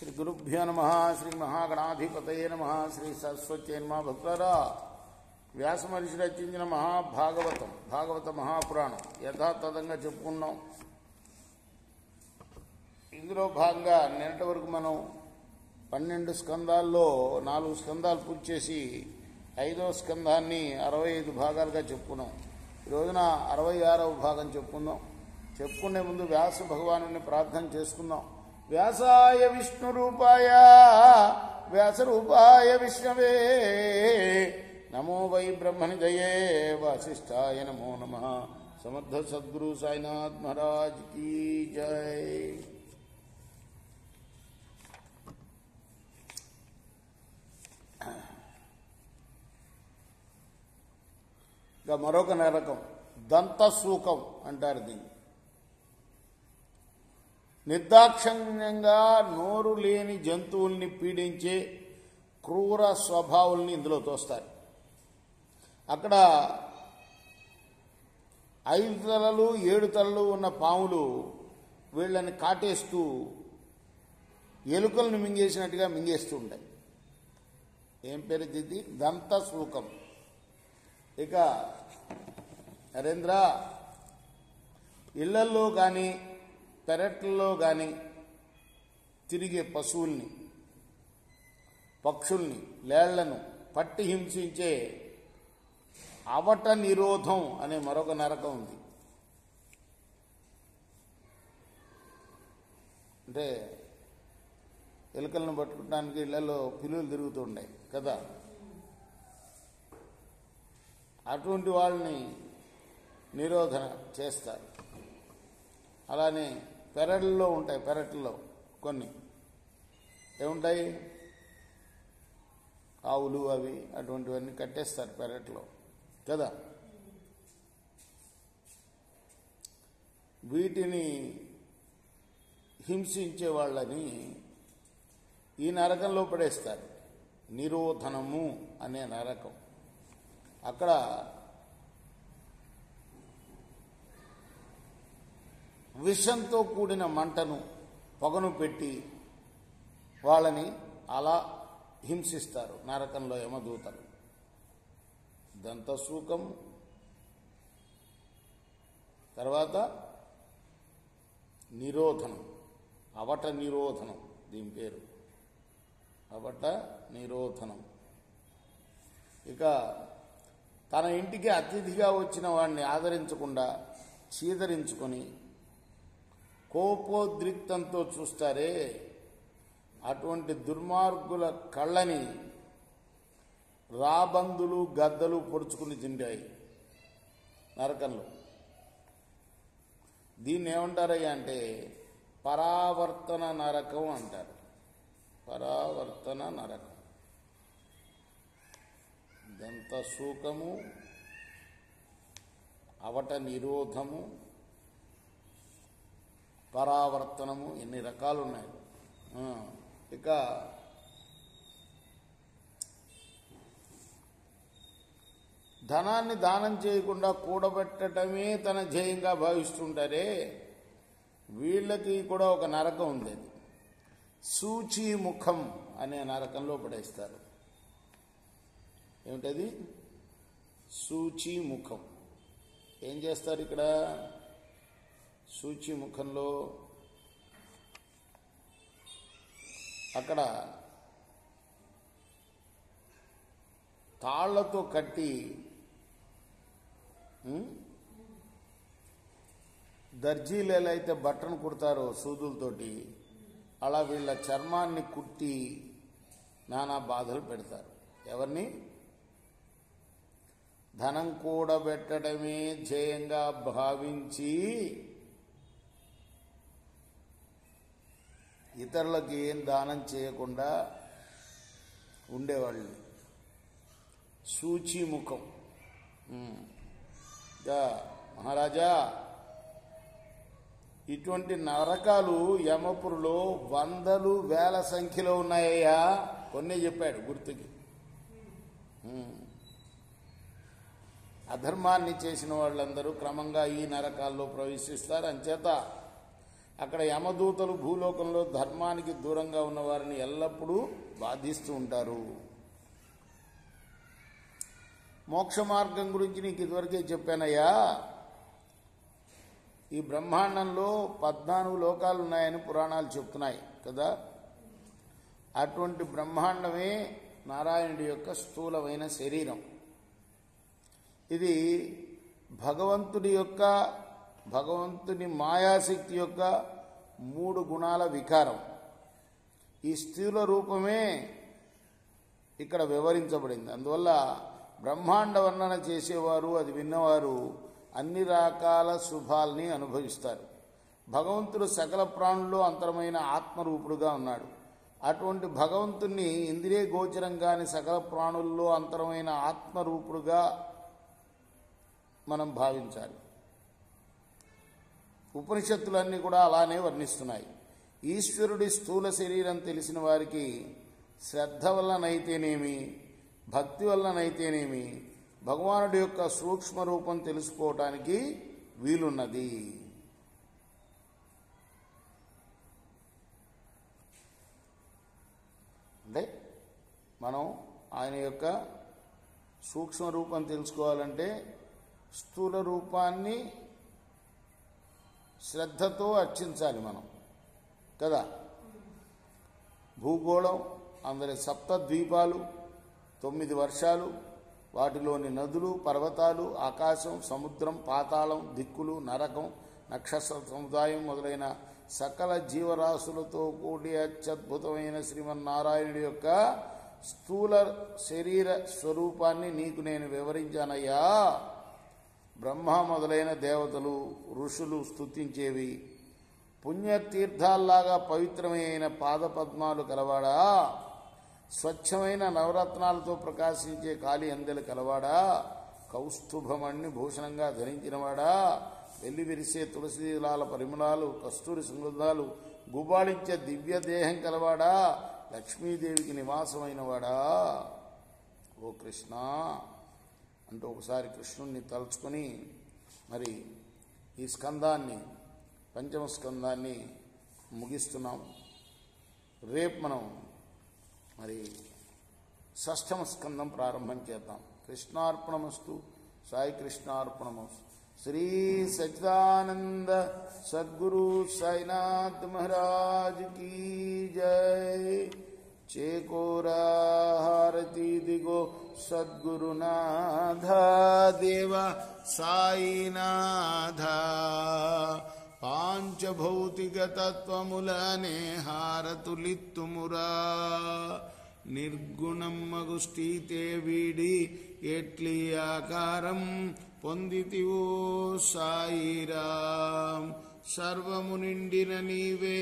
श्री गुरुभ्यो नमः श्री महागणाधिपतये नमः श्री सरस्वती नमः भक्तरा व्यास महर्षि रचिंచిన భాగవత మహాపురాణం యథాతథంగా చెప్పుకున్నాం. ఇందులో భాగంగా నిన్నటి వరకు మనం 12 స్కందాల్లో 4 స్కందాలు పూర్తి చేసి 5వ స్కందాన్ని 65 భాగాలుగా చెప్పుకున్నాం. ఈ రోజున 66వ భాగం చెప్పుకుందాం. చెప్పుకునే ముందు వ్యాస భగవానుని ప్రార్థన చేసుకుందాం. వ్యాసాయ విష్ణు రూపాయ వ్యాస రూపాయ విష్ణవే నమో వై బ్రహ్మనిధయే వాసిష్ఠాయ నమో నమః. సమర్థ సద్గురు సాయినాథ్ మహారాజ్ కీ జై. ఇంకా మరొక నరకం దంతసూకం అంటారు దీన్ని. నిర్దాక్షిణ్యంగా నోరు లేని జంతువుల్ని పీడించే క్రూర స్వభావాల్ని ఇందులో తోస్తారు. అక్కడ 5 తలలు 7 తలలు ఉన్న పాములు వీళ్ళని కాటేస్తూ ఎలుకలను మింగేసినట్టుగా మింగేస్తూ ఉంటాయి. ఏం పేరు ఇది? దంతసూకం. ఇక నరేంద్ర, ఇళ్లల్లో కానీ పెరట్లలో కానీ తిరిగే పశువుల్ని, పక్షుల్ని, లేళ్లను పట్టి హింసించే అవట నిరోధం అనే మరొక నరకం ఉంది. అంటే ఎలుకలను పట్టుకోవడానికి ఇళ్లలో పిల్లులు తిరుగుతూ ఉన్నాయి కదా, అటువంటి వాళ్ళని నిరోధన చేస్తారు. అలానే పెరట్లో ఉంటాయి. పెరట్లో కొన్ని ఏముంటాయి, ఆవులు అవి అటువంటివన్నీ కట్టేస్తారు పెరట్లో కదా. వీటిని హింసించే వాళ్ళని ఈ నరకంలో పడేస్తారు. నిరోధనము అనే నరకం. అక్కడ విషంతో కూడిన మంటను, పొగను పెట్టి వాళ్ళని అలా హింసిస్తారు నరకంలో యమదూతలు. దంతసూకం, తర్వాత నిరోధనం, అవట నిరోధనం దీని పేరు, అవట నిరోధనం. ఇక తన ఇంటికి అతిథిగా వచ్చిన వాడిని ఆదరించకుండా చీదరించుకొని కోపోద్రిక్తంతో చూస్తారే, అటువంటి దుర్మార్గుల కళ్ళని రాబందులు గద్దలు పొడుచుకుని తింటాయి నరకంలో. దీన్ని ఏమంటారయ్యా అంటే పరావర్తన నరకం అంటారు. పరావర్తన నరకం. దంతసూకము, అవట నిరోధము, పరావర్తనము, ఎన్ని రకాలు ఉన్నాయి. ఇక ధనాన్ని దానం చేయకుండా కూడబెట్టడమే తన ధ్యేయంగా భావిస్తుంటారే, వీళ్ళకి కూడా ఒక నరకం ఉంది. సూచీముఖం అనే నరకంలో పడేస్తారు. ఏమిటది? సూచీముఖం. ఏం చేస్తారు ఇక్కడ? సూచీముఖంలో అక్కడ తాళ్లతో కట్టి దర్జీలు ఎలా అయితే బట్టను కుడతారో సూదులతోటి, అలా వీళ్ళ చర్మాన్ని కుట్టి నానా బాధలు పెడతారు. ఎవరిని? ధనం కూడబెట్టడమే ధ్యేయంగా భావించి ఇతరులకు ఏం దానం చేయకుండా ఉండేవాళ్ళు. సూచీముఖం. మహారాజా, ఇటువంటి నరకాలు యమపురిలో 100,000 సంఖ్యలో ఉన్నాయ్యా. కొన్ని చెప్పాడు గుర్తుకి. అధర్మాన్ని చేసిన వాళ్ళందరూ క్రమంగా ఈ నరకాల్లో ప్రవేశిస్తారు. అంచేత అక్కడ యమదూతలు భూలోకంలో ధర్మానికి దూరంగా ఉన్న వారిని ఎల్లప్పుడూ బాధిస్తూ ఉంటారు. మోక్ష మార్గం గురించి నీకు ఇదివరకే చెప్పానయ్యా. ఈ బ్రహ్మాండంలో 14 లోకాలు ఉన్నాయని పురాణాలు చెప్తున్నాయి కదా. అటువంటి బ్రహ్మాండమే నారాయణుడి యొక్క స్థూలమైన శరీరం. ఇది భగవంతుని మాయాశక్తి యొక్క 3 గుణాల వికారం. ఈ స్థూల రూపమే ఇక్కడ వివరించబడింది. అందువల్ల బ్రహ్మాండ వర్ణన చేసేవారు, అది విన్నవారు అన్ని రకాల శుభాల్ని అనుభవిస్తారు. భగవంతుడు సకల ప్రాణుల్లో అంతరమైన ఆత్మరూపుడుగా ఉన్నాడు. అటువంటి భగవంతుణ్ణి ఇంద్రియ గోచరంగాని సకల ప్రాణుల్లో అంతరమైన ఆత్మరూపుడుగా మనం భావించాలి. ఉపనిషత్తులన్నీ కూడా అలానే వర్ణిస్తున్నాయి. ఈశ్వరుడి స్థూల శరీరం తెలిసిన వారికి శ్రద్ధ వల్లనైతేనేమి, భక్తి వల్లనైతేనేమి భగవానుడి యొక్క సూక్ష్మ రూపం తెలుసుకోవటానికి వీలున్నది. అంటే మనం ఆయన యొక్క సూక్ష్మ రూపం తెలుసుకోవాలంటే స్థూల రూపాన్ని శ్రద్ధతో అర్చించాలి మనం కదా. భూగోళం, అందరి 7 ద్వీపాలు, 9 వర్షాలు, వాటిలోని నదులు, పర్వతాలు, ఆకాశం, సముద్రం, పాతాళం, దిక్కులు, నరకం, నక్షత్ర సముదాయం మొదలైన సకల జీవరాశులతో కూడి అత్యద్భుతమైన శ్రీమన్నారాయణుడి యొక్క స్థూల శరీర స్వరూపాన్ని నీకు నేను వివరించానయ్యా. బ్రహ్మ మొదలైన దేవతలు, ఋషులు స్తుతించేవి. పుణ్యతీర్థాల్లాగా పవిత్రమైన పాదపద్మాలు కలవాడా, స్వచ్ఛమైన నవరత్నాలతో ప్రకాశించే కాలి అందెలు కలవాడా, కౌస్తుభమణ్ణి భూషణంగా ధరించినవాడా, వెల్లి విరిసే తులసిదళాల పరిమళాలు, కస్తూరి సుగంధాలు గుబాళించే దివ్య దేహం కలవాడా, లక్ష్మీదేవికి నివాసమైనవాడా, ఓ కృష్ణ అంటూ ఒకసారి కృష్ణుణ్ణి తలుచుకొని మరి ఈ స్కందాన్ని, పంచమ స్కందాన్ని ముగిస్తున్నాం. రేపు మనం మరి షష్ఠమ స్కందం ప్రారంభం చేద్దాం. కృష్ణార్పణమస్తు. సాయి కృష్ణార్పణమస్తు. శ్రీ సచ్చిదానంద సద్గురు సాయినాథ్ మహారాజ్ కీ జై. చేకోరా హారతి దిగో సద్గురునాథ దేవ సాయినాథ. పాంచభౌతిక తత్వములనే హారతులిత్తుమురా, నిర్గుణమ్మగు స్థితే వీడి ఎట్లి ఆకారం పొందితివో సాయిరాం. సర్వము నిండిన నీవే